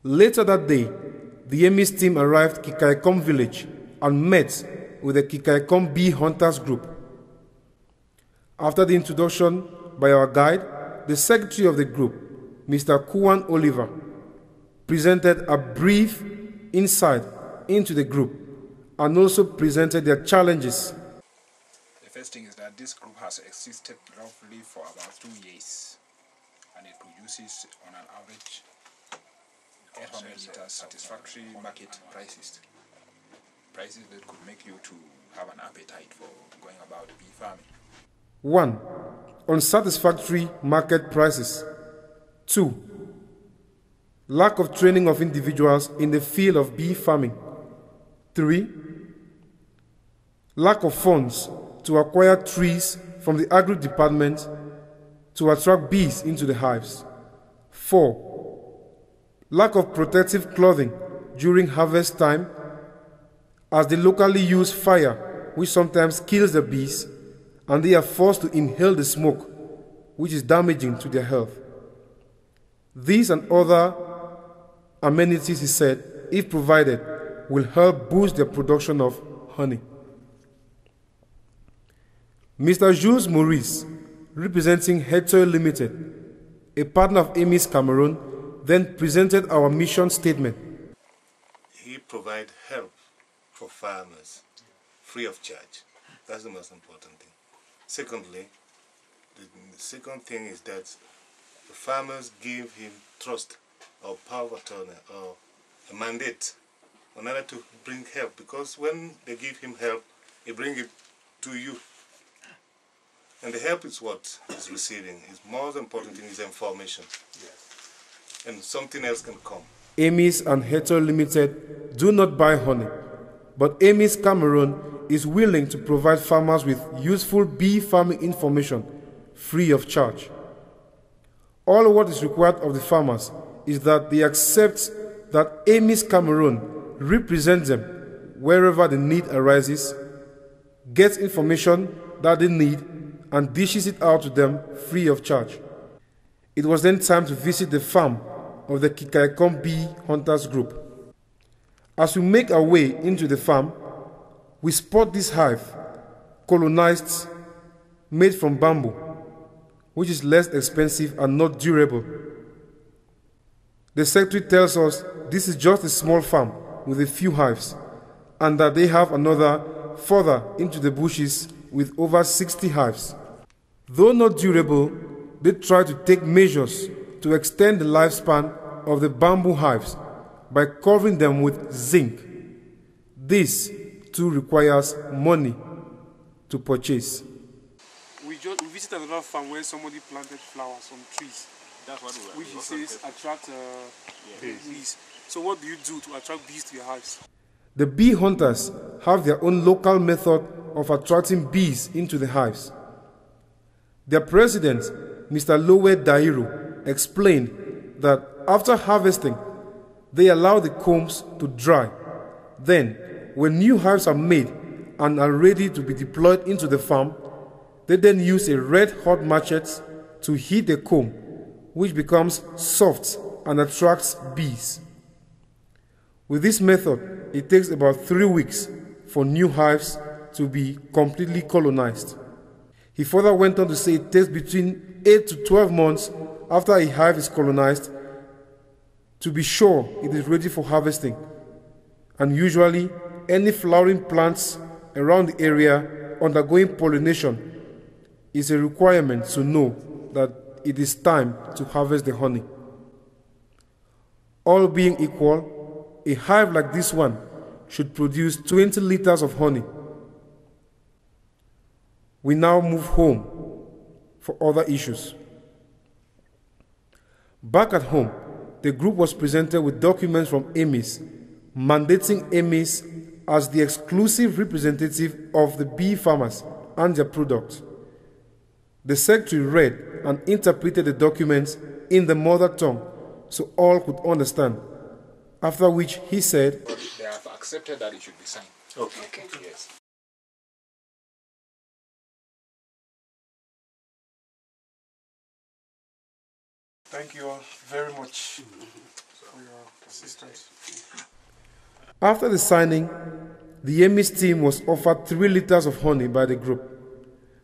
Later that day, the Emis team arrived at Kikaikom village and met with the Kikaikom bee hunters group. After the introduction by our guide, the secretary of the group, Mr. Kuan Oliver, presented a brief insight into the group and also presented their challenges. The first thing is that this group has existed roughly for about 2 years, and it produces on an average 800 liters satisfactory market prices that could make you to have an appetite for going about bee farming. 1. Unsatisfactory market prices. 2. Lack of training of individuals in the field of bee farming. 3. Lack of funds to acquire trees from the agri department to attract bees into the hives. 4. Lack of protective clothing during harvest time, as they locally use fire, which sometimes kills the bees, and they are forced to inhale the smoke, which is damaging to their health. These and other amenities, he said, if provided, will help boost their production of honey. Mr. Jules Maurice, representing Hetoi Limited, a partner of Emis Cameroon, then presented our mission statement. He provides help for farmers free of charge. That's the most important thing. Secondly, the second thing is that the farmers give him trust or power of attorney or a mandate in order to bring help, because when they give him help, he brings it to you. And the help is what he's receiving. His most important thing is information. Yes. And something else can come. Emis and Hetoi Limited do not buy honey, but Emis Cameroon is willing to provide farmers with useful bee farming information free of charge. All what is required of the farmers is that they accept that Emis Cameroon represents them wherever the need arises, gets information that they need, and dishes it out to them free of charge. It was then time to visit the farm of the Kikaikom bee hunters group. As we make our way into the farm, we spot this hive, colonized, made from bamboo, which is less expensive and not durable. The secretary tells us this is just a small farm with a few hives, and that they have another further into the bushes with over 60 hives. Though not durable, they try to take measures to extend the lifespan of the bamboo hives by covering them with zinc. This too requires money to purchase. We visited another farm where somebody planted flowers on trees. That's what we which he says attract bees. So what do you do to attract bees to your hives? The bee hunters have their own local method of attracting bees into the hives. Their president, Mr. Lowe Dairo, explained that after harvesting, they allow the combs to dry. Then, when new hives are made and are ready to be deployed into the farm, they then use a red-hot machete to heat the comb, which becomes soft and attracts bees. With this method, it takes about 3 weeks for new hives to be completely colonized. He further went on to say it takes between 8 to 12 months after a hive is colonized to be sure it is ready for harvesting. And usually, any flowering plants around the area undergoing pollination is a requirement to know that it is time to harvest the honey. All being equal, a hive like this one should produce 20 liters of honey. We now move home for other issues. Back at home, the group was presented with documents from Emis, mandating Emis as the exclusive representative of the bee farmers and their products. The secretary read and interpreted the documents in the mother tongue so all could understand, after which he said, They have accepted that it should be signed. Okay. Yes. Thank you all very much for your assistance. After the signing, the EMIS team was offered 3 liters of honey by the group.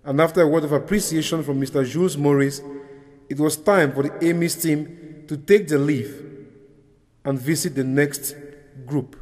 And after a word of appreciation from Mr. Jules Maurice, it was time for the EMIS team to take the leave and visit the next group.